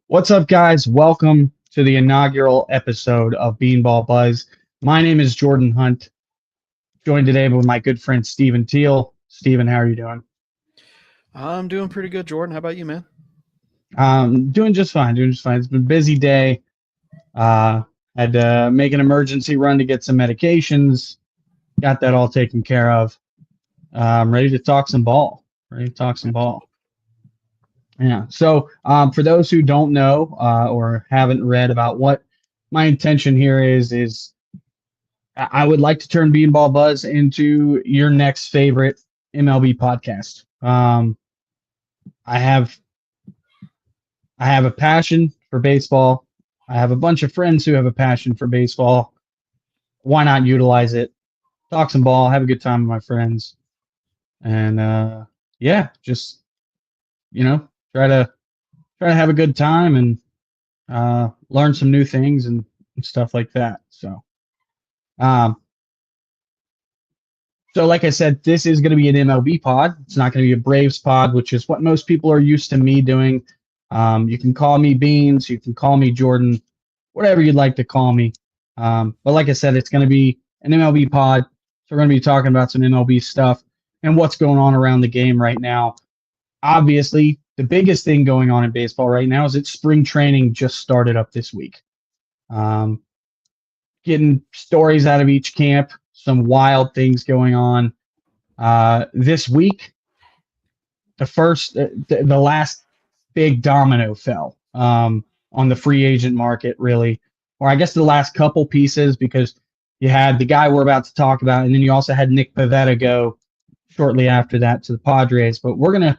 What's up, guys? Welcome to the inaugural episode of Beanball Buzz. My name is Jordan Hunt, joined today with my good friend Stephen Teal. Stephen, how are you doing? I'm doing pretty good, Jordan. How about you, man? Doing just fine. Doing just fine. It's been a busy day. Uh, had to make an emergency run to get some medications. Got that all taken care of. I'm ready to talk some ball. Ready to talk some ball. Absolutely. Yeah. So, for those who don't know or haven't read about what my intention here is I would like to turn Beanball Buzz into your next favorite MLB podcast. I have I have a passion for baseball. I have a bunch of friends who have a passion for baseball. Why not utilize it? Talk some ball, have a good time with my friends, and yeah, just you know, try to have a good time and learn some new things and stuff like that. Um, So, like I said, this is going to be an MLB pod. It's not going to be a Braves pod, which is what most people are used to me doing. You can call me Beans, you can call me Jordan, whatever you'd like to call me. But like I said, it's going to be an MLB pod. So, we're going to be talking about some MLB stuff and what's going on around the game right now. Obviously, the biggest thing going on in baseball right now is that spring training just started up this week. Um, Getting stories out of each camp, some wild things going on. This week, the last big domino fell on the free agent market, really, or I guess the last couple pieces because you had the guy we're about to talk about, and then you also had Nick Pivetta go shortly after that to the Padres. But we're gonna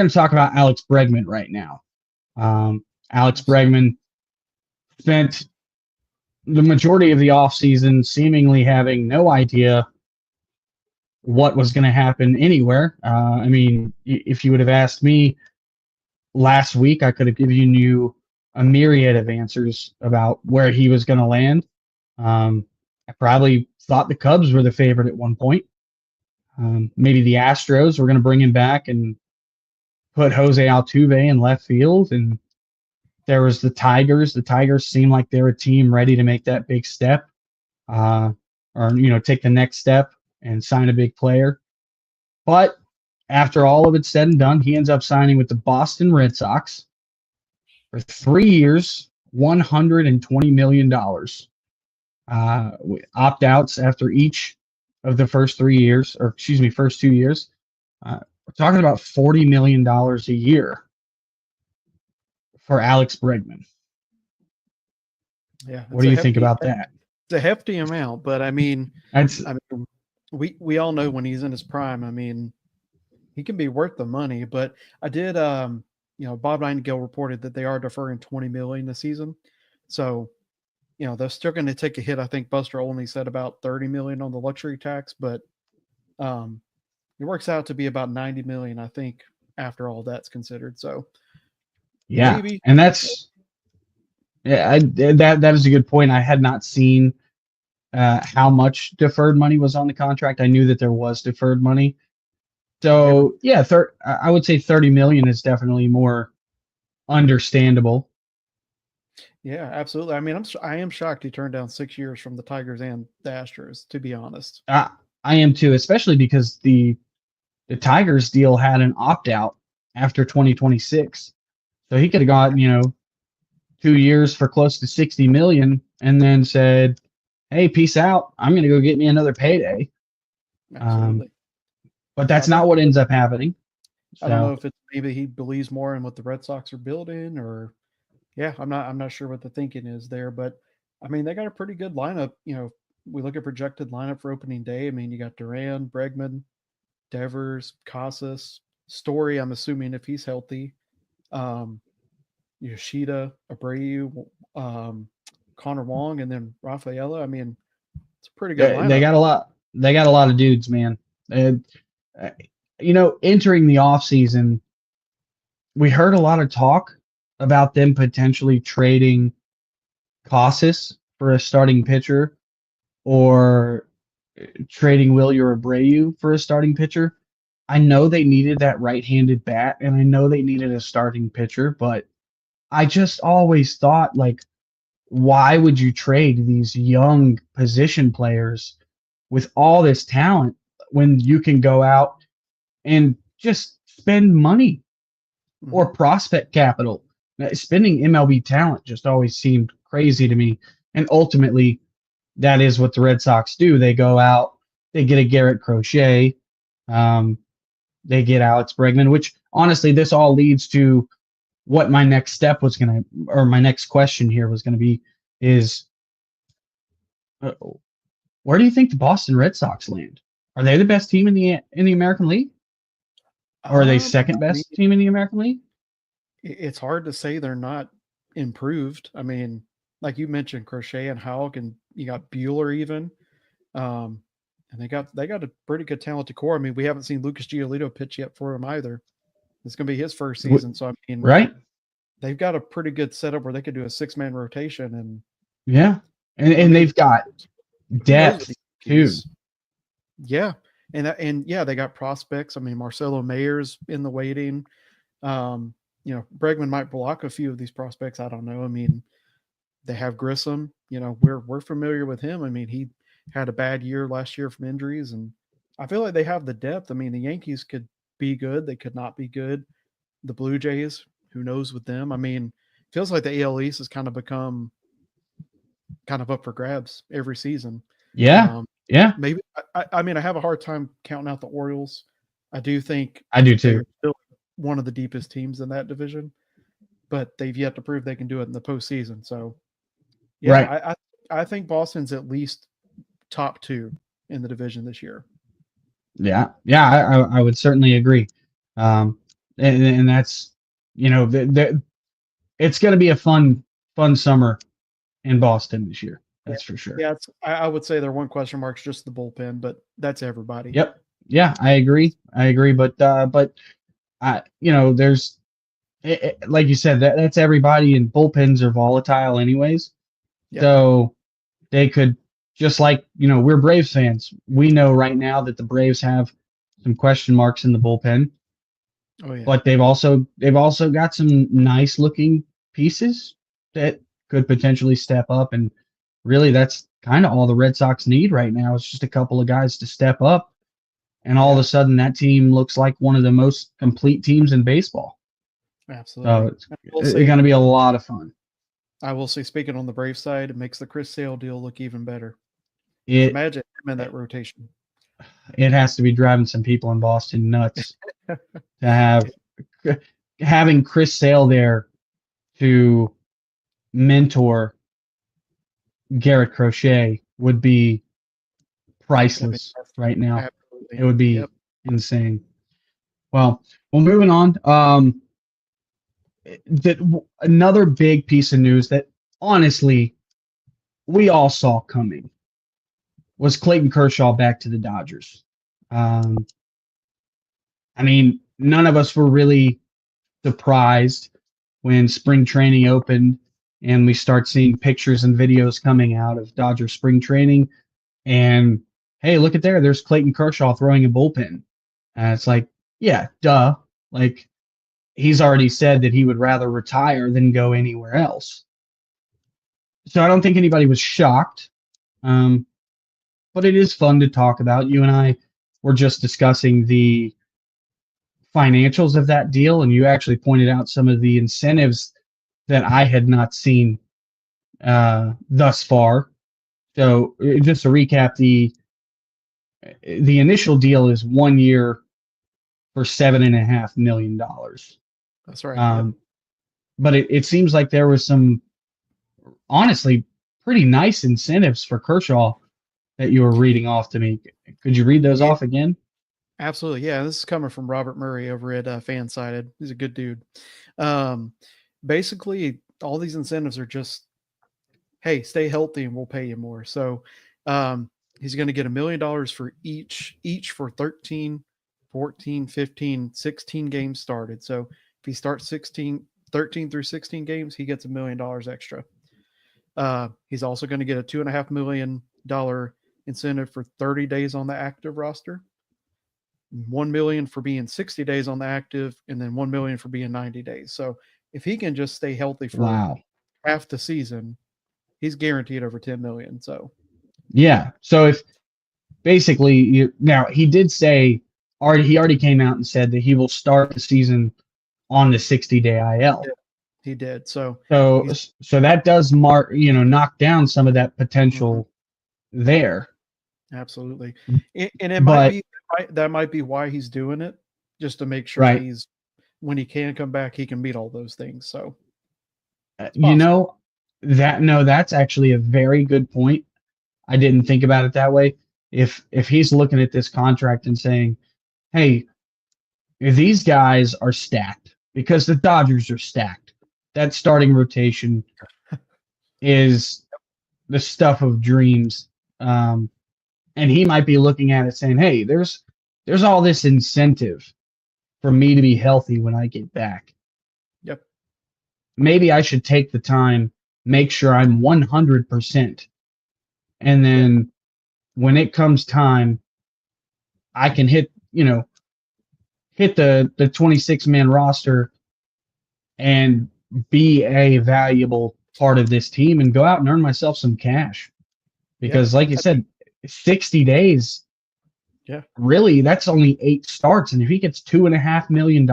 talk about Alex Bregman right now. Alex Absolutely. Bregman spent the majority of the offseason seemingly having no idea what was going to happen anywhere. I mean, if you would have asked me last week, I could have given you a myriad of answers about where he was going to land. I probably thought the Cubs were the favorite at one point. Maybe the Astros were going to bring him back and put Jose Altuve in left field. And there was the Tigers. The Tigers seemed like they're a team ready to make that big step, uh, or take the next step and sign a big player. But after all of it's said and done, he ends up signing with the Boston Red Sox for 3 years, $120 million. Opt outs after each of the first 3 years, or excuse me, first 2 years. We're talking about $40 million a year for Alex Bregman. Yeah, What do you think about that? it's a hefty amount, but That's I mean, we all know when he's in his prime. I mean, he can be worth the money. But I did, Bob Nightingale reported that they are deferring 20 million this season, so they're still going to take a hit. I think Buster only said about 30 million on the luxury tax, but um, it works out to be about 90 million, I think, after all that's considered. So yeah, maybe. and that's yeah, that is a good point. I had not seen how much deferred money was on the contract. I knew that there was deferred money. Every So yeah, I would say 30 million is definitely more understandable. Yeah, absolutely. I mean, I am shocked he turned down 6 years from the Tigers and the Astros, to be honest. I, I am too, especially because the Tigers deal had an opt out after 2026, so he could have got 2 years for close to 60 million, and then said, "Hey, peace out. I'm going to go get me another payday." Um, Absolutely. but Yeah, I that's not think what ends up happening. I don't know So if it's maybe he believes more in what the Red Sox are building, or yeah, I'm not sure what the thinking is there, but I mean they got a pretty good lineup. We look at projected lineup for opening day. I mean, you got Duran, Bregman, Devers, Casas, Story. I'm assuming if he's healthy, um, Yoshida, Abreu, um, Connor Wong, and then Rafaela. I mean, it's a pretty good they lineup. got a lot. They got a lot of dudes, man. And entering the off season, we heard a lot of talk about them potentially trading Casas for a starting pitcher or trading Wilyer Abreu for a starting pitcher. I know they needed that right-handed bat, and I know they needed a starting pitcher, but I just always thought, like, why would you trade these young position players with all this talent when you can go out and just spend money Mhm. or prospect capital? Spending MLB talent just always seemed crazy to me. And ultimately, that is what the Red Sox do. They go out, they get a Garrett Crochet, um, they get Alex Bregman, which honestly, this all leads to what my next step was going to, or my next question here was going to be, is uh, where do you think the Boston Red Sox land? Are they the best team in the American League, or are they second I mean, best team in the American League? it's hard to say they're not improved. I mean, like you mentioned, Crochet and Hauk, and you got Bueller even. Um, and they got a pretty good talented core. I mean, we haven't seen Lucas Giolito pitch yet for him either. It's going to be his first season, so I mean, Right? they've got a pretty good setup where they could do a 6-man rotation. And Yeah, and I and mean, they've got who knows with depth the too. Yankees? Yeah, and yeah, they got prospects. I mean, Marcelo Mayer's in the waiting. Um, Bregman might block a few of these prospects. I don't know. I mean, they have Grissom. We're familiar with him. I mean, he had a bad year last year from injuries, and I feel like they have the depth. I mean, the Yankees could be good. They could not be good. The Blue Jays, who knows with them? I mean, feels like the AL East has kind of become kind of up for grabs every season. Yeah, Um, yeah, maybe I mean I have a hard time counting out the Orioles. I do think I do they too. are still one of the deepest teams in that division, but they've yet to prove they can do it in the postseason. So yeah, Right. I think Boston's at least top two in the division this year. Yeah, yeah, I would certainly agree. Um, and that's, it's going to be a fun summer in Boston this year. Yeah, That's for sure. yeah. I would say their one question mark's just the bullpen, but that's everybody. Yep. Yeah, I agree. I agree. But there's like you said, that's everybody, and bullpens are volatile anyways. Yeah. So they could, just like, we're Braves fans. We know right now that the Braves have some question marks in the bullpen, Oh yeah. but they've also got some nice looking pieces that could potentially step up. And really, that's kind of all the Red Sox need right now, is just a couple of guys to step up, and all of a Yeah. sudden that team looks like one of the most complete teams in baseball. So Absolutely. it's, I will it's say, going to be a lot of fun. speaking on the Brave side, it makes the Chris Sale deal look even better. Because It imagine him in that rotation. it has to be driving some people in Boston nuts to have having Chris Sale there to mentor Garrett Crochet would be That'd be priceless perfect. right now. It Absolutely. would Yep. be insane. Well, moving on. Another big piece of news that honestly we all saw coming was Clayton Kershaw back to the Dodgers. Um, I mean, none of us were really surprised when spring training opened and we start seeing pictures and videos coming out of Dodger spring training. And hey, look at there. There's Clayton Kershaw throwing a bullpen. And it's like, yeah, duh. Like, he's already said that he would rather retire than go anywhere else. So I don't think anybody was shocked. Um, but it is fun to talk about. You and I were just discussing the financials of that deal, and you actually pointed out some of the incentives that I had not seen thus far. So just to recap, the initial deal is 1 year for $7.5 million. That's right. Yep. Um, but it seems like there was some honestly pretty nice incentives for Kershaw that you were reading off to me. Could you read those Yeah. off again? Absolutely. Yeah. This is coming from Robert Murray over at Fansided. He's a good dude. Um, Basically, all these incentives are just, hey, stay healthy and we'll pay you more. So he's going to get $1 million for each for 13, 14, 15, 16 games started. So if he starts 13 through 16 games, he gets $1 million extra. He's also going to get a $2.5 million incentive for 30 days on the active roster, 1 million for being 60 days on the active, and then 1 million for being 90 days. So if he can just stay healthy for Wow. half the season, he's guaranteed over 10 million. So Yeah. So if basically now he did say he already came out and said that he will start the season on the 60-day IL. yeah, he did. So So he's so that does knock down some of that mhm, potential there. absolutely. And it might But be that might be why he's doing it, just to make sure right, he's when he can come back, he can meet all those things. So it's you possible. know that no, that's actually a very good point. I didn't think about it that way. If he's looking at this contract and saying, "Hey, these guys are stacked because the Dodgers are stacked. That starting rotation is the stuff of dreams." Um, and he might be looking at it saying, "Hey, there's all this incentive for me to be healthy when I get back. Yep. Maybe I should take the time, make sure I'm 100%, and Yeah. then when it comes time, I can hit the 26-man roster and be a valuable part of this team and go out and earn myself some cash." Yeah. Because like you I mean, said, 60 days, yeah. really, that's only 8 starts. And if he gets $2.5 million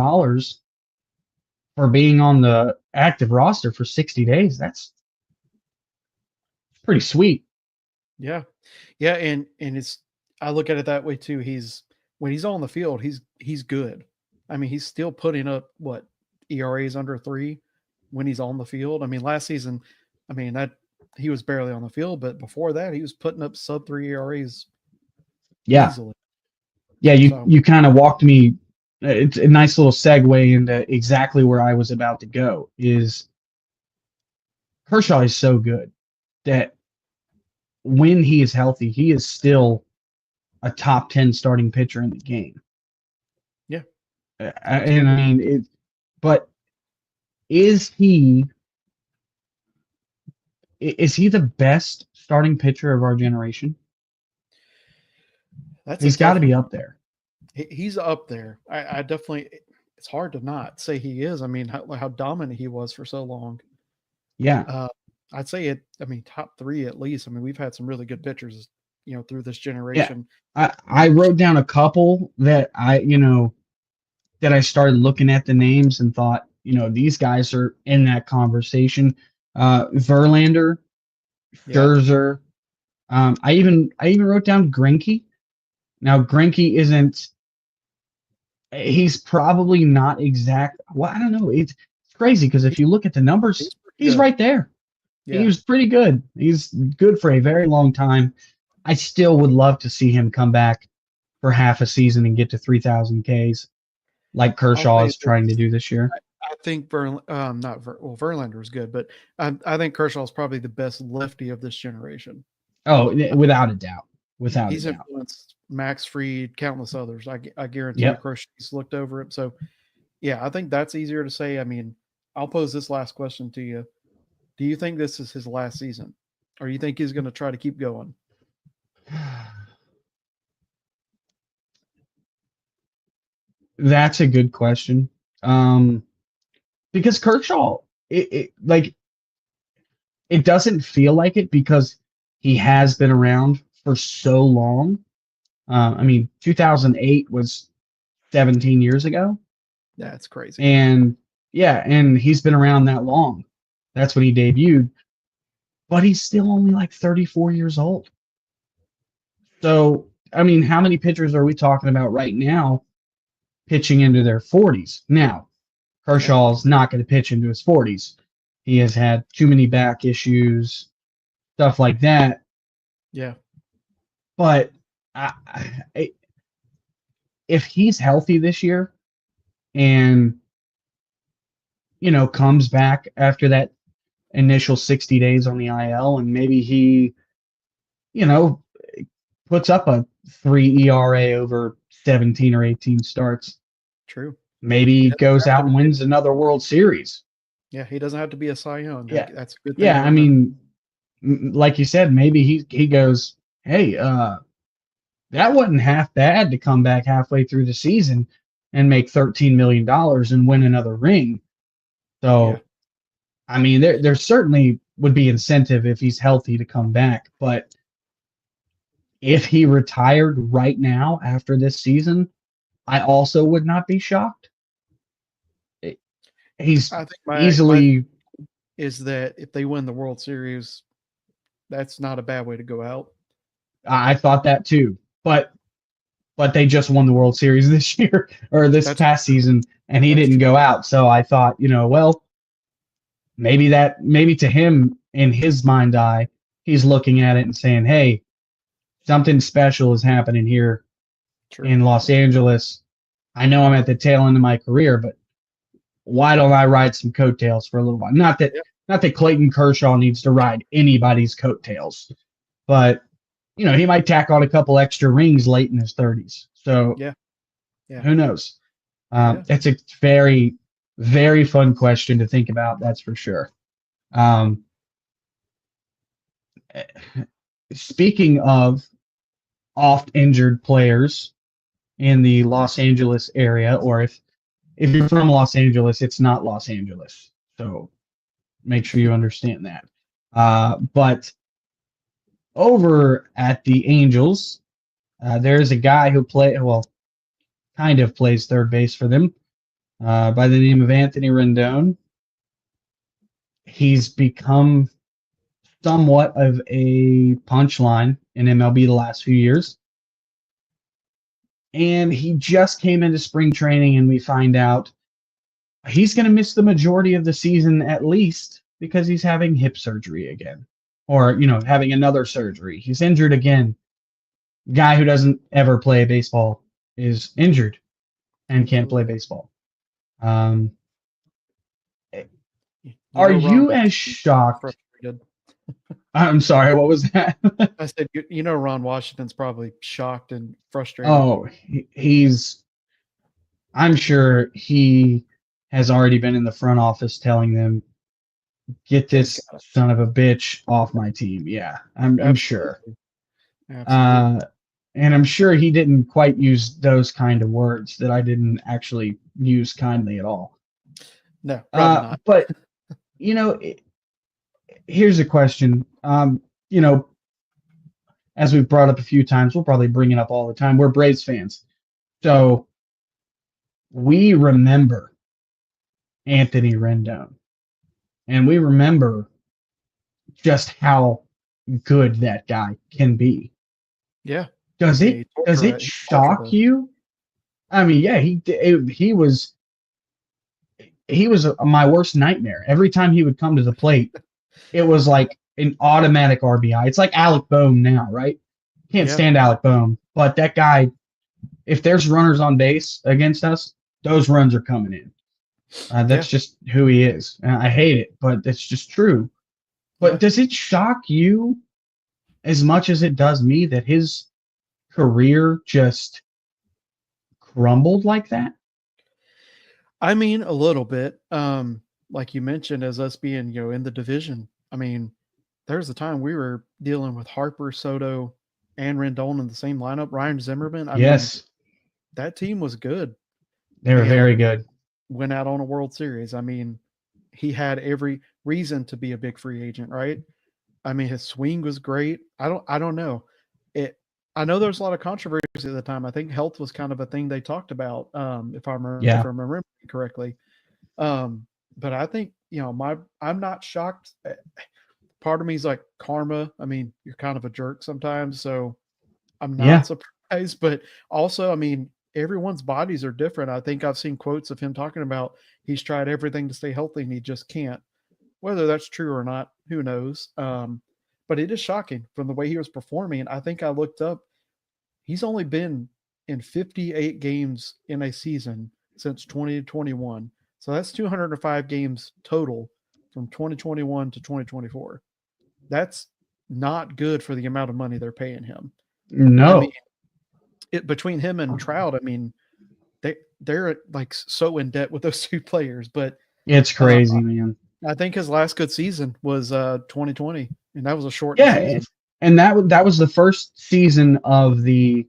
for being on the active roster for 60 days, that's pretty sweet. Yeah. Yeah, and it's I look at it that way too. When he's on the field, he's good. I mean, he's still putting up what ERAs under 3 when he's on the field. I mean, last season, I mean, that he was barely on the field, but before that, he was putting up sub 3 ERAs Yeah. easily. Yeah, you So, you kind of walked me. It's a nice little segue into exactly where I was about to go. Is Kershaw is so good that when he is healthy, he is still a top 10 starting pitcher in the game. yeah, And I absolutely. mean, but is he the best starting pitcher of our generation? That's a He's got to tough be one. up there. He's up there. I definitely it's hard to not say he is. I mean, how dominant he was for so long. Yeah. Uh, I'd say it. I mean, top 3 at least. I mean, we've had some really good pitchers, through this Yeah. generation. I wrote down a couple that that I started looking at the names and thought, these guys are in that conversation. Verlander, Yeah, Scherzer. I even wrote down Greinke. Now Greinke isn't. He's probably not exact. Well, I don't know. It's crazy because if he's you look at the numbers, he's pretty he's good. right there. He Yeah, was pretty good. He's good for a very long time. I still would love to see him come back for half a season and get to 3,000 Ks like I'll Kershaw say is this. trying to do this year. I think not Verlander is good, but I think Kershaw is probably the best lefty of this generation. Oh, without a doubt. Without a He's doubt. influenced Max Fried, countless others. I guarantee you, Yep. Crochet's looked over it. So yeah, I think that's easier to say. I mean, I'll pose this last question to you. Do you think this is his last season, or you think he's going to try to keep going? That's a good question. Um, because Kershaw, it doesn't feel like it because he has been around for so long. I mean, 2008 was 17 years ago, That's crazy. and yeah, and he's been around that long. That's when he debuted, but he's still only like 34 years old. So, I mean, how many pitchers are we talking about right now pitching into their 40s? Now, Yeah, Kershaw's not going to pitch into his 40s. He has had too many back issues, stuff like that. yeah, But if he's healthy this year and comes back after that initial 60 days on the IL, and maybe he you know puts up a 3 ERA over 17 or 18 starts, true. maybe He he doesn't goes have out to and be. wins another World Series. Yeah, he doesn't have to be a Cy Young. Yeah. That's a good thing to Yeah, I remember. mean, like you said, maybe he goes, hey, that wasn't half bad to come back halfway through the season and make $13 million and win another ring. Yeah. So, I mean, there certainly would be incentive if he's healthy to come back. But if he retired right now after this season, I also would not be shocked. He's I think my easily. is that if they win the World Series, that's not a bad way to go out. I thought that too, but they just won the World Series this year or this That's past season, and he that's didn't true. go out. So I thought, well, maybe to him in his mind eye, he's looking at it and saying, "Hey, something special is happening here True. in Los Angeles. I know I'm at the tail end of my career, but why don't I ride some coattails for a little while? Yeah. Not that Clayton Kershaw needs to ride anybody's coattails, but he might tack on a couple extra rings late in his 30s. So Yeah. Yeah. who knows? Yeah. It's a very, very fun question to think about. That's for sure. Um, Speaking of oft injured players in the Los Angeles area, or if you're from Los Angeles, it's not Los Angeles. So make sure you understand that. But over at the Angels, there's a guy who kind of plays third base for them, by the name of Anthony Rendon. He's become somewhat of a punchline in MLB the last few years. And he just came into spring training, and we find out he's going to miss the majority of the season at least because he's having hip surgery again, or having another surgery. He's injured again. Guy who doesn't ever play baseball is injured and can't play Absolutely. baseball. Um, You are know, Ron you as Washington's probably shocked? frustrated. I'm sorry, what was that? I said, you know, Ron Washington's probably shocked and frustrated. Oh, I'm sure he has already been in the front office telling them, get He's this got son of a bitch off my team. Yeah, I'm sure. absolutely, absolutely. Uh, and I'm sure he didn't quite use those kind of words that I didn't actually use kindly at all. No, probably not. But you know, here's a question. You know, as we've brought up a few times, we'll probably bring it up all the time. We're Braves fans, so we remember Anthony Rendon, and we remember just how good that guy can be. Yeah, Does yeah. it does it He tortured shock us. you? I mean, yeah, he was my worst nightmare. Every time he would come to the plate, it was like an automatic RBI. It's like Alec Bohm now, right? Can't Yeah, stand Alec Bohm, but that guy, if there's runners on base against us, those runs are coming in. yeah, That's just who he is. And I hate it, but it's just true. But yeah. does it shock you as much as it does me that his career just crumbled like that? I mean, a little bit. Like you mentioned, as us being, in the division. I mean, there's a time we were dealing with Harper, Soto, and Rendon in the same lineup. Ryan Zimmerman. I mean, Yes, that team was good they were and very good. went out on a World Series. I mean, he had every reason to be a big free agent, right? I mean, his swing was great. I don't know. It I know there's a lot of controversy at the time. I think health was kind of a thing they talked about, if Yeah, I'm remembering correctly. Um, but I think, I'm not shocked. Part of me is like karma. I mean, you're kind of a jerk sometimes, so I'm yeah, not surprised. But also, I mean, everyone's bodies are different. I think I've seen quotes of him talking about he's tried everything to stay healthy and he just can't. Whether that's true or not, who knows? But it is shocking from the way he was performing. I think I looked up, he's only been in 58 games in a season since 2021. So that's 205 games total from 2021 to 2024. That's not good for the amount of money they're paying him. I mean, no, between him and Trout, I mean, they're like so in debt with those two players. But it's uh, crazy, man. I think his last good season was 2020, and that was a shortened Yeah, season. and that was the first season of the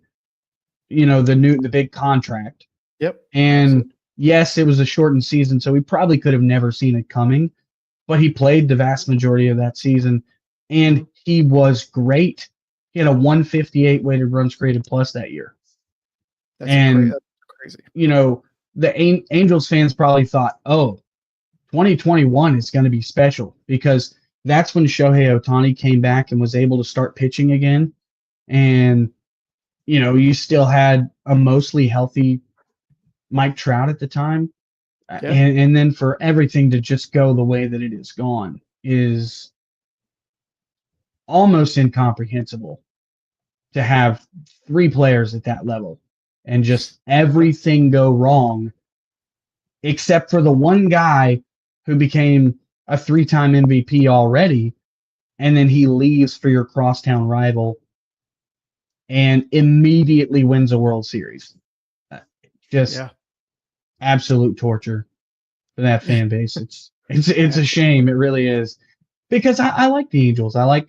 big contract, Yep, and absolutely. yes, it was a shortened season, so we probably could have never seen it coming, but he played the vast majority of that season, and Mhm. he was great. He had a 158 weighted runs created plus that year. And, That's crazy. The Angels fans probably thought, oh, 2021 is going to be special because that's when Shohei Ohtani came back and was able to start pitching again. And, you still had a mostly healthy Mike Trout at the time. Yeah. And then for everything to just go the way that it is gone is almost incomprehensible to have three players at that level and just everything go wrong except for the one guy who became a three-time MVP already, and then he leaves for your crosstown rival and immediately wins a World Series. Just Yeah. absolute torture for that fan base. It's a Absolutely. shame. It really is. Because I like the Angels. I'm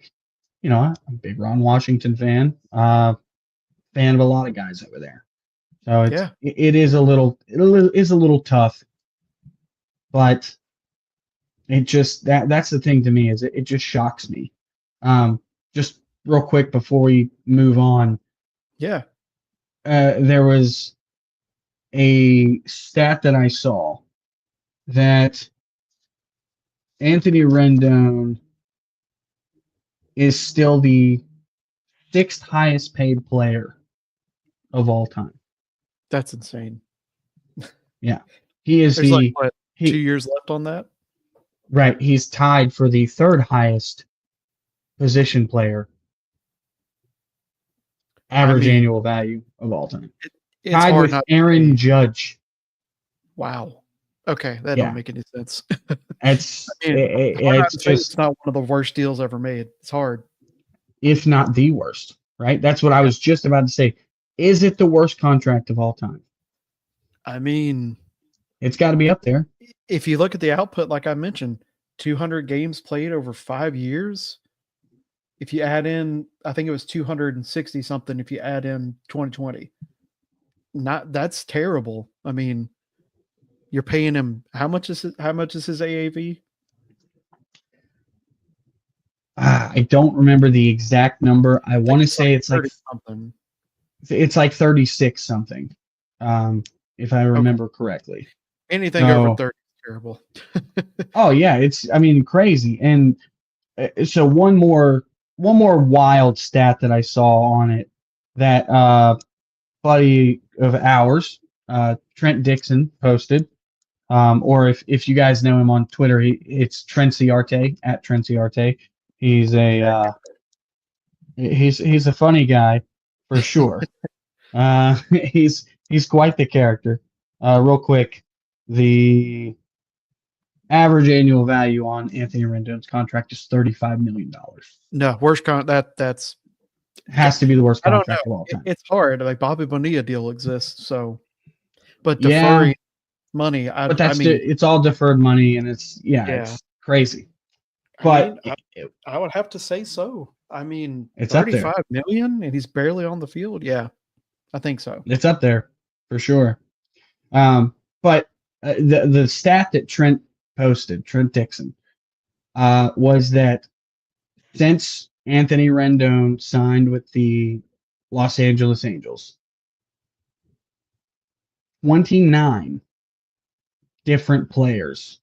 a big Ron Washington fan. Fan of a lot of guys over there. So Yeah. it is a little tough, but it just that's the thing to me is it just shocks me. Just real quick before we move on, Yeah. there was a stat that I saw that Anthony Rendon is still the sixth highest paid player of all time. That's insane. Yeah, he is There's like the what, 2 he years left on that? right. He's tied for the third highest position player I average mean, annual value of all time, it's tied hard with not to Aaron say, Judge. wow. Okay, that don't Yeah, make any sense. it's I mean, hard not it's to say it's just not one of the worst deals ever made. It's hard. if not the worst, right? That's what I Yeah. was just about to say. Is it the worst contract of all time? I mean, It's got to be up there. if you look at the output, like I mentioned, 200 games played over 5 years. If you add in, I think it was 260 something if you add in 2020. Not that's terrible. I mean, you're paying him how much is his AAV? I don't remember the exact number. I I think want to it's like say 30 something. it's like 36 something, if I Okay. remember correctly. Anything over So, 30 is terrible. oh yeah, I mean crazy. And so one more wild stat that I saw on it that buddy of ours, Trent Dixon posted. Or if you guys know him on Twitter, it's Trenciarte at Trenciarte. He's he's a funny guy for sure. He's quite the character. Real quick, the average annual value on Anthony Rendon's contract is $35 million. No, that's Has to be the worst I don't know. contract of all time. It's hard. Like Bobby Bonilla deal exists, so but Yeah, deferring money, but I mean, it's all deferred money, and yeah. it's crazy. I But mean, I would have to say so. I mean, it's up there. 35 million and he's barely on the field. Yeah, I think so. It's up there for sure. But the stat that Trent posted, Trent Dixon, was that since Anthony Rendon signed with the Los Angeles Angels, 29 different players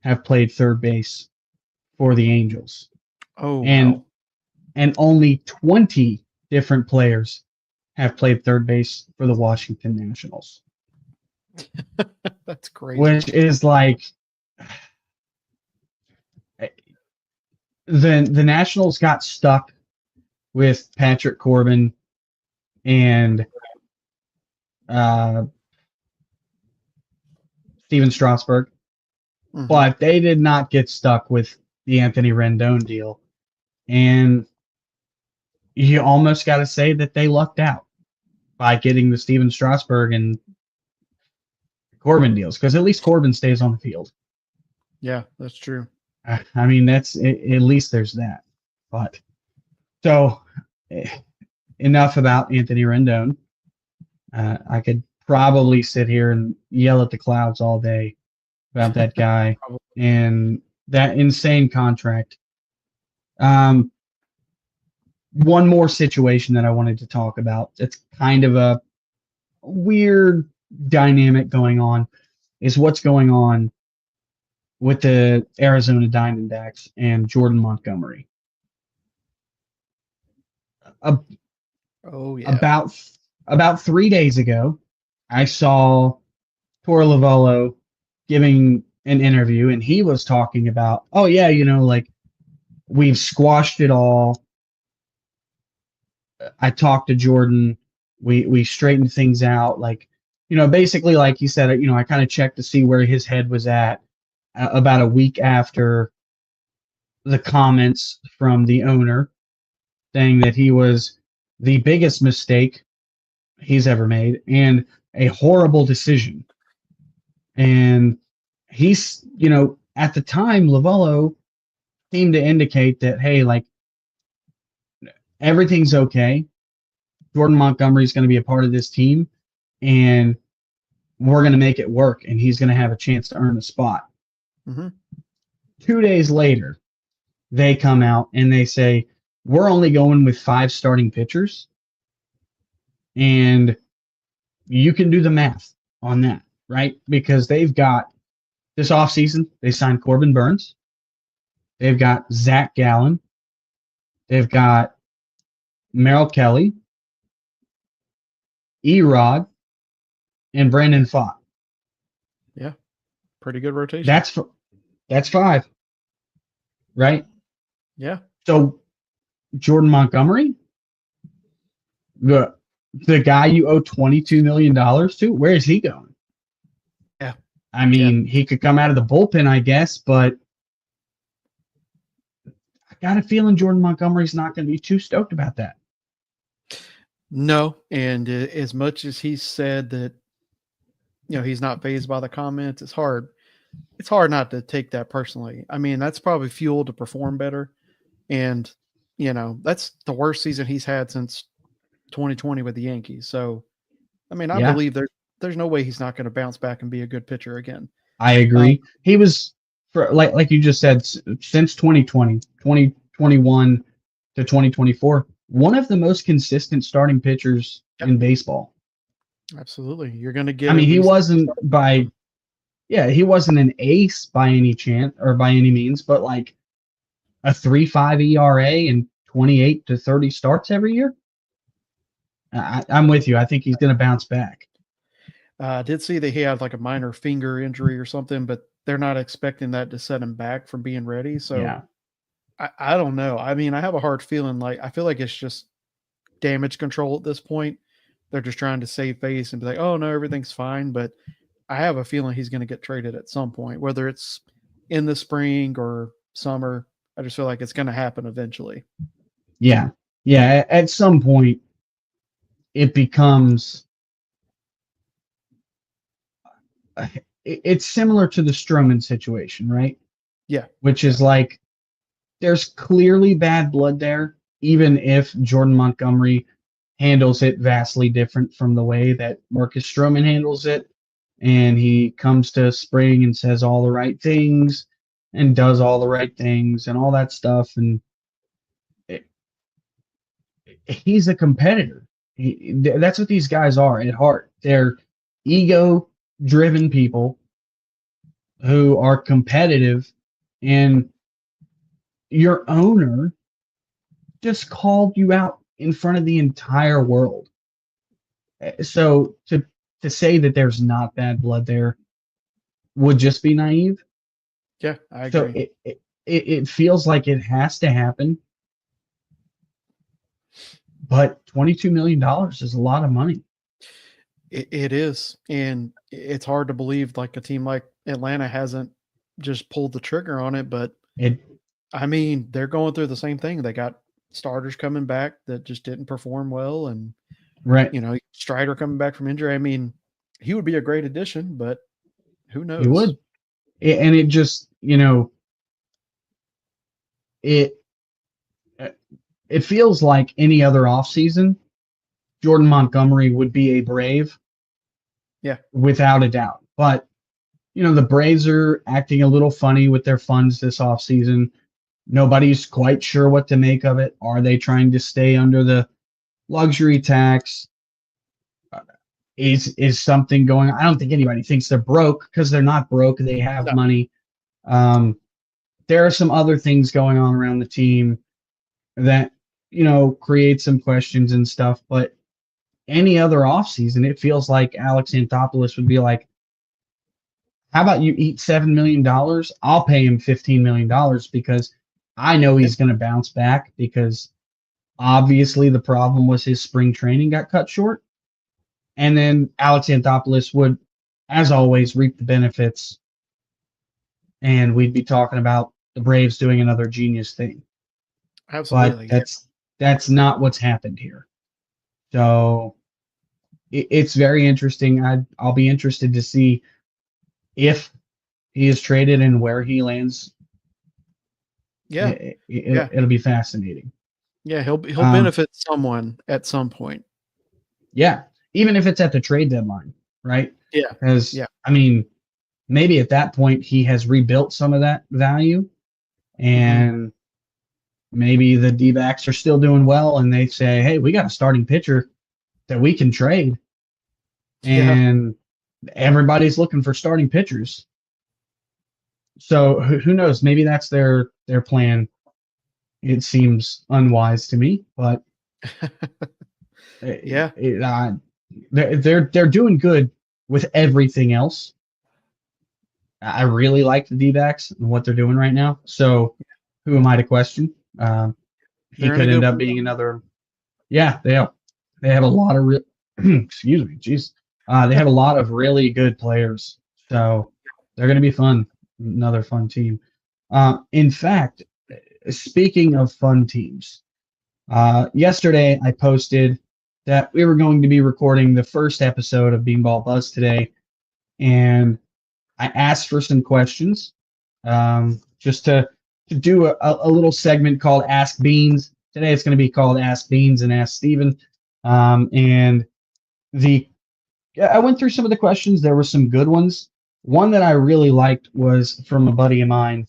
have played third base for the Angels, Oh, and wow. only 20 different players have played third base for the Washington Nationals, That's crazy. which is like the Nationals got stuck with Patrick Corbin and uh, Steven Strasburg, Mhm. but they did not get stuck with the Anthony Rendon deal. And you almost got to say that they lucked out by getting the Steven Strasburg and Corbin deals because at least Corbin stays on the field. Yeah, that's true. I mean, that's at least there's that. But so enough about Anthony Rendon. I could probably sit here and yell at the clouds all day about that guy Probably. and that insane contract. Um, one more situation that I wanted to talk about. It's kind of a weird dynamic going on is what's going on with the Arizona Diamondbacks and Jordan Montgomery. A, Oh yeah. about 3 days ago, I saw Tor Lavello giving an interview, and he was talking about, oh yeah, like we've squashed it all. I talked to Jordan. We straightened things out. Like, basically, like he said, I kind of checked to see where his head was at about a week after the comments from the owner saying that he was the biggest mistake he's ever made and a horrible decision. And he's, at the time, Lavello seemed to indicate that, hey, like, everything's okay. Jordan Montgomery's going to be a part of this team, and we're going to make it work, and he's going to have a chance to earn a spot. Mm-hmm. 2 days later, they come out and they say, we're only going with 5 starting pitchers, and you can do the math on that, right? Because they've got this offseason, they signed Corbin Burns. They've got Zach Gallen. They've got Merrill Kelly, Erod, and Brandon Pfaadt. Yeah. Pretty good rotation. That's 5, right? Yeah. So Jordan Montgomery, the guy you owe $22 million to, where is he going? Yeah. I mean, he could come out of the bullpen, I guess, but I got a feeling Jordan Montgomery's not going to be too stoked about that. No, and as much as he said that, he's not fazed by the comments, it's hard. It's hard not to take that personally. I mean, that's probably fuel to perform better. And, that's the worst season he's had since 2020 with the Yankees. So, I mean, I believe there's no way he's not going to bounce back and be a good pitcher again. I agree. He was, like you just said, since 2020, 2021 to 2024, one of the most consistent starting pitchers in baseball. Absolutely. You're going to get. I mean, he wasn't an ace by any chance or by any means, but like a 3.5 ERA and 28 to 30 starts every year. I'm with you. I think he's going to bounce back. I did see that he had like a minor finger injury or something, but they're not expecting that to set him back from being ready. So yeah. I don't know. I mean, I have a hard feeling I feel like it's just damage control at this point. They're just trying to save face and be like, oh no, everything's fine. But I have a feeling he's going to get traded at some point, whether it's in the spring or summer. I just feel like it's going to happen eventually. Yeah. Yeah. At some point, it becomes. It's similar to the Stroman situation, right? Yeah. Which is like, there's clearly bad blood there, even if Jordan Montgomery handles it vastly different from the way that Marcus Stroman handles it. And he comes to spring and says all the right things and does all the right things and all that stuff. And he's a competitor. That's what these guys are at heart. They're ego-driven people who are competitive, and your owner just called you out in front of the entire world. So to say that there's not bad blood there would just be naive. Yeah, I agree. So it feels like it has to happen. But $22 million is a lot of money. It is. And it's hard to believe like a team like Atlanta hasn't just pulled the trigger on it. But I mean, they're going through the same thing. They got starters coming back that just didn't perform well. And, right. Strider coming back from injury. I mean, he would be a great addition, but who knows? He would. And it just, it feels like any other offseason, Jordan Montgomery would be a Brave Yeah. without a doubt. But the Braves are acting a little funny with their funds this offseason. Nobody's quite sure what to make of it. Are they trying to stay under the luxury tax? Is something going on? I don't think anybody thinks they're broke because they're not broke. They have No. money. There are some other things going on around the team that create some questions and stuff. But any other offseason, it feels like Alex Anthopoulos would be like, how about you eat $7 million? I'll pay him $15 million because I know Yeah. he's going to bounce back, because obviously the problem was his spring training got cut short. And then Alex Anthopoulos would, as always, reap the benefits. And we'd be talking about the Braves doing another genius thing. But Absolutely. that's not what's happened here. So it's very interesting. I'll be interested to see if he is traded and where he lands. Yeah. Yeah. It'll be fascinating. Yeah. He'll Um, benefit someone at some point. yeah, even if it's at the trade deadline, right? Yeah. Because Yeah. I mean, maybe at that point he has rebuilt some of that value, Hmm. and maybe the D-backs are still doing well, and they say, "Hey, we got a starting pitcher that we can trade," Yeah. and everybody's looking for starting pitchers. So who knows? Maybe that's their plan. It seems unwise to me, but Yeah. they're doing good with everything else. I really like the D-backs and what they're doing right now. So who am I to question? He They're in a could end good up way. being another. Yeah, they have a lot of excuse me, jeez. They have a lot of really good players, so they're going to be fun. Another fun team. In fact, speaking of fun teams, yesterday I posted that we were going to be recording the first episode of Beanball Buzz today, and I asked for some questions, just to do a little segment called Ask Beans. Today it's going to be called Ask Beans and Ask Steven. And the I went through some of the questions. There were some good ones. One that I really liked was from a buddy of mine,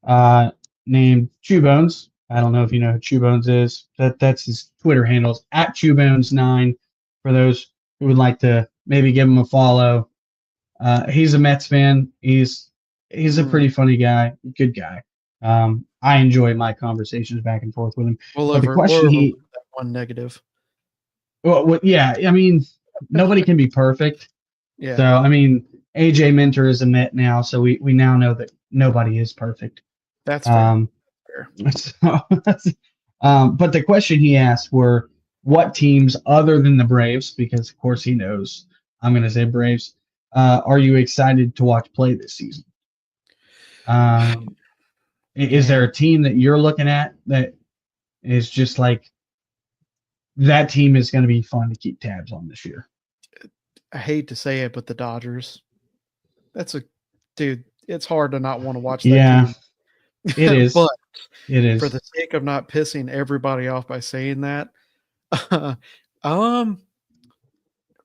uh, named Chewbones. I don't know if you know who Chewbones is. That's his Twitter handles at Chewbones9. For those who would like to maybe give him a follow, he's a Mets fan. He's a Mm. pretty funny guy, good guy. I enjoy my conversations back and forth with him. But the We'll question overlook he, that one negative. yeah, I mean, nobody can be perfect. So Yeah. I mean, AJ Minter is a Met now, so we now know that nobody is perfect. That's fair. Um, Fair. so, but the question he asked were, what teams other than the Braves, because of course he knows I'm going to say Braves, are you excited to watch play this season? Um, is there Man, a team that you're looking at that is just like, that team is going to be fun to keep tabs on this year? I hate to say it, but the Dodgers. That's a dude. It's hard to not want to watch that Yeah, team. it But is. It for is. the sake of not pissing everybody off by saying that, I'm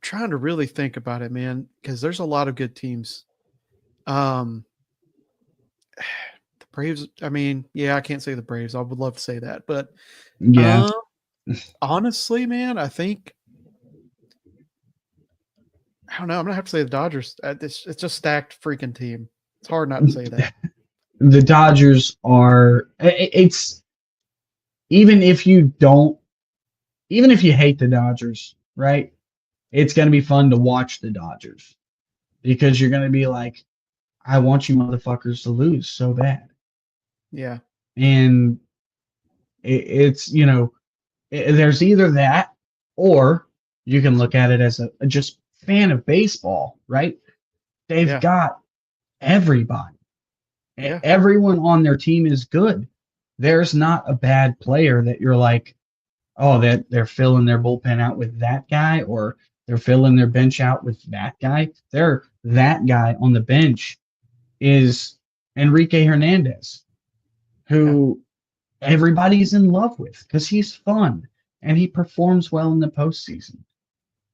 trying to really think about it, man, because there's a lot of good teams. Um, the Braves. I mean, yeah, I can't say the Braves. I would love to say that, but Yeah. um, honestly, man, I think I don't know. I'm gonna have to say the Dodgers. It's just stacked freaking team. It's hard not to say that. The Dodgers are. It's even if you don't, even if you hate the Dodgers, right? It's going to be fun to watch the Dodgers, because you're going to be like, I want you motherfuckers to lose so bad. Yeah, And it's, there's either that, or you can look at it as a just fan of baseball, right? They've yeah, got everybody. yeah, Everyone on their team is good. There's not a bad player that you're like, oh, that they're filling their bullpen out with that guy, or they're filling their bench out with that guy. That guy on the bench is Enrique Hernandez, yeah, who everybody's in love with because he's fun and he performs well in the postseason.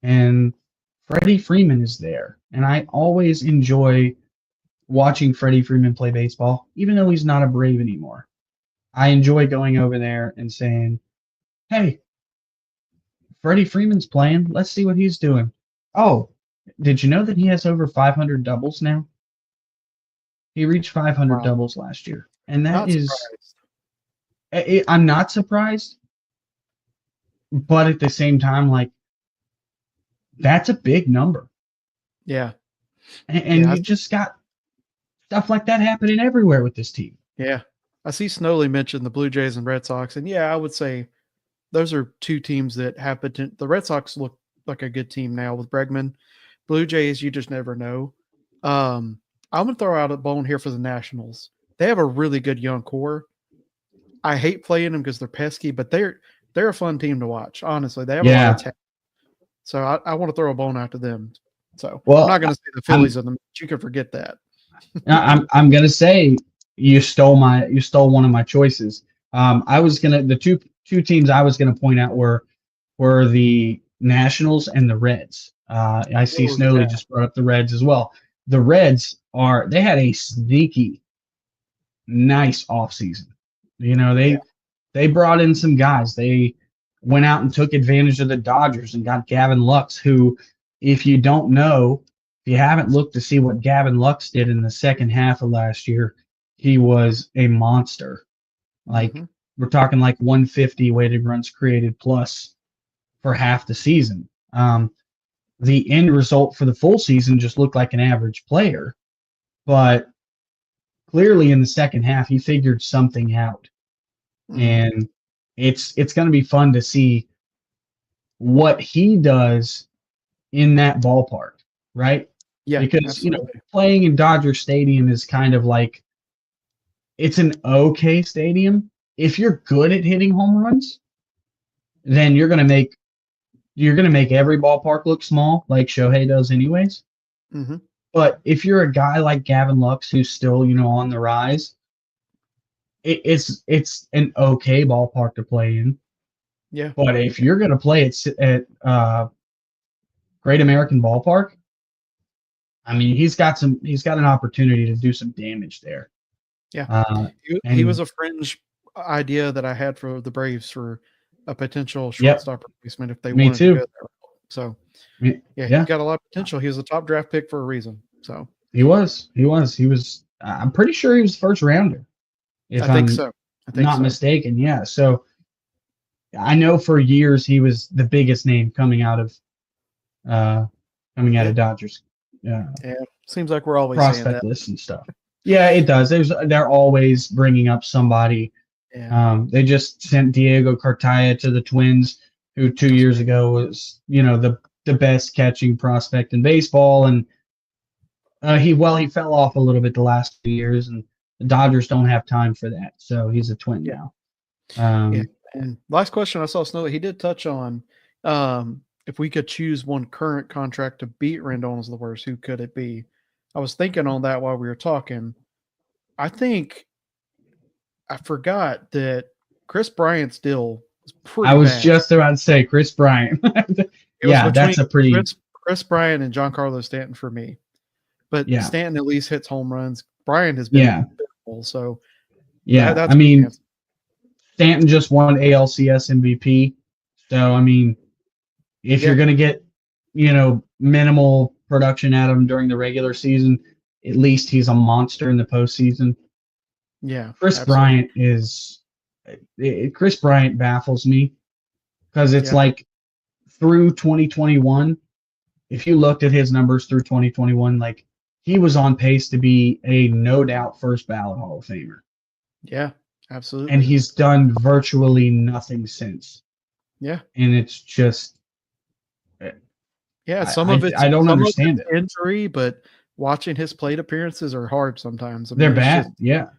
And Freddie Freeman is there, and I always enjoy watching Freddie Freeman play baseball, even though he's not a Brave anymore. I enjoy going over there and saying, "Hey, Freddie Freeman's playing. Let's see what he's doing." Oh, did you know that he has over 500 doubles now? He reached 500 Wow. doubles last year, and that Not is, surprised. I'm not surprised, but at the same time, like that's a big number, Yeah. and Yeah. you just got stuff like that happening everywhere with this team. Yeah. I see Snowley mentioned the Blue Jays and Red Sox, and yeah, I would say those are two teams that have potential. The Red Sox look like a good team now with Bregman. Blue Jays, you just never know. I'm gonna throw out a bone here for the Nationals. They have a really good young core. I hate playing them because they're pesky, but they're a fun team to watch. Honestly, they have a lot of Yeah. talent. So I want to throw a bone out to them. So I'm Well, not going to say the I'm Phillies of them. You can forget that. I'm gonna say you stole one of my choices. I was gonna the two teams I was gonna point out were the Nationals and the Reds. I see Oh Snowley yeah, just brought up the Reds as well. The Reds they had a sneaky nice offseason. You know, yeah. they brought in some guys. They went out and took advantage of the Dodgers and got Gavin Lux, who, if you don't know, if you haven't looked to see what Gavin Lux did in the second half of last year, he was a monster. Like Mm-hmm. we're talking like 150 weighted runs created plus for half the season. The end result for the full season just looked like an average player, but clearly in the second half he figured something out, Mm-hmm. and it's going to be fun to see what he does in that ballpark, right? Yeah, Because absolutely. playing in Dodger Stadium is kind of like it's an okay stadium. If you're good at hitting home runs, then you're gonna make every ballpark look small, like Shohei does anyways. Mm-hmm. But if you're a guy like Gavin Lux who's still, on the rise, it's an okay ballpark to play in. Yeah, But if you're gonna play at Great American Ballpark, I mean, he's got an opportunity to do some damage there. yeah. Uh, He was and a fringe idea that I had for the Braves for a potential yep, shortstop replacement if they me wanted to go too. there. So yeah, he's Yeah, got a lot of potential. He was a top draft pick for a reason. So he was. I'm pretty sure he was first rounder, I if think I'm so. I think not so. mistaken. Yeah, so I know for years he was the biggest name uh, coming out Yeah. of Dodgers uh, Yeah. Seems like we're always saying prospect that. lists and stuff. Yeah, it does. They're always bringing up somebody. Yeah. They just sent Diego Cartaya to the Twins, who 2 years That's right. ago was the best catching prospect in baseball, and he fell off a little bit the last 2 years, and the Dodgers don't have time for that, so he's a Twin Yeah. now. Yeah. Um, And last question I saw Snow, he did touch on if we could choose one current contract to beat Rendon's the worst, who could it be? I was thinking on that while we were talking. I think I forgot that Chris Bryant's deal was I pretty was bad. just about to say Chris Bryant. It was Yeah, between that's a pretty Chris Bryant and Giancarlo Stanton for me. But yeah Stanton at least hits home runs. Bryant has been yeah pitiful, so yeah. I that's my mean, answer. Stanton just won ALCS MVP, so I mean, if you're Yeah. going to get minimal production out of him during the regular season, at least he's a monster in the postseason. Yeah. Chris Absolutely. Bryant Chris Bryant baffles me because it's Yeah. like through 2021, if you looked at his numbers through 2021, like he was on pace to be a no doubt first ballot Hall of Famer, Yeah. and Absolutely. he's done virtually nothing since. Yeah. And it's just Yeah, I I, I don't some of it's understand it. injury, but watching his plate appearances are hard sometimes. I They're mean, it's just bad, yeah.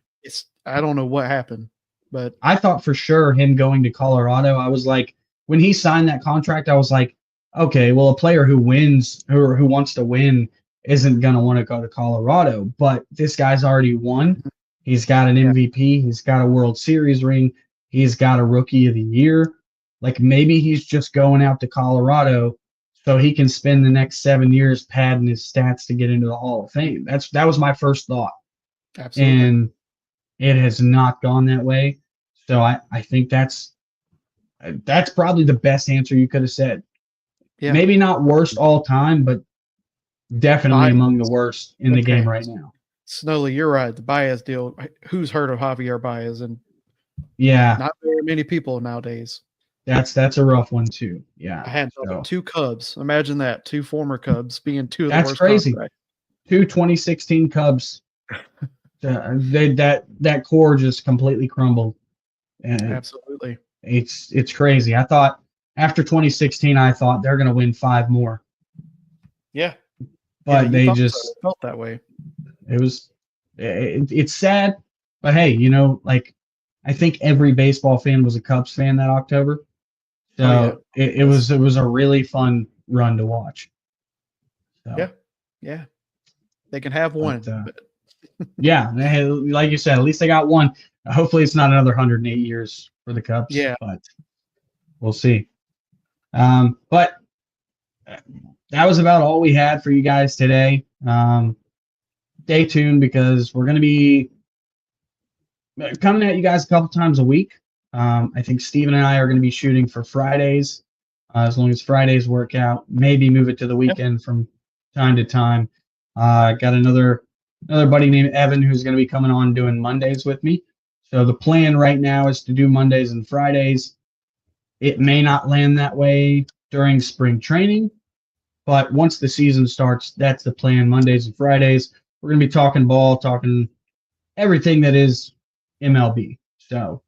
I don't know what happened, but I thought for sure him going to Colorado. I was like, when he signed that contract, I was like, okay, well, a player who wins or who wants to win isn't going to want to go to Colorado. But this guy's already won. Mhm. He's got an Yeah, MVP. He's got a World Series ring. He's got a Rookie of the Year. Like maybe he's just going out to Colorado so he can spend the next 7 years padding his stats to get into the Hall of Fame. That was my first thought. Absolutely. And it has not gone that way. So I think that's probably the best answer you could have said. Yeah. Maybe not worst all time, but definitely among the Baez. worst in the game right now. Snowly, you're right. The Baez deal. Who's heard of Javier Baez? And Yeah, not very many people nowadays. that's a rough one too. Yeah, I had so. 2 Cubs. Imagine that. 2 former Cubs being 2 of the That's worst crazy. contracts. 2 2016 Cubs. That core just completely crumbled. And Absolutely. it's crazy. I thought after 2016, I thought they're going to win 5 more. Yeah. But yeah, they so. just It felt that way. it's sad. But hey, like I think every baseball fan was a Cubs fan that October. So it was a really fun run to watch. So. Yeah. They can have one. Yeah, like you said, at least they got one. Hopefully, it's not another 108 years for the Cubs. Yeah, but we'll see. But that was about all we had for you guys today. Stay tuned because we're going to be coming at you guys a couple times a week. I think Steven and I are going to be shooting for Fridays, as long as Fridays work out. Maybe move it to the weekend from time to time. Got another buddy named Evan who's going to be coming on doing Mondays with me. So the plan right now is to do Mondays and Fridays. It may not land that way during spring training, but once the season starts, that's the plan. Mondays and Fridays. We're going to be talking ball, talking everything that is MLB. So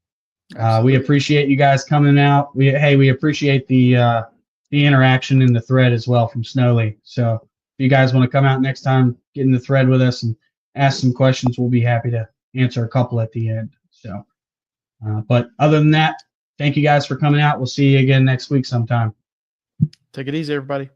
we appreciate you guys coming out. We appreciate the interaction in the thread as well from Snowly. So if you guys want to come out next time, get in the thread with us and ask some questions, we'll be happy to answer a couple at the end. So, but other than that, thank you guys for coming out. We'll see you again next week sometime. Take it easy, everybody.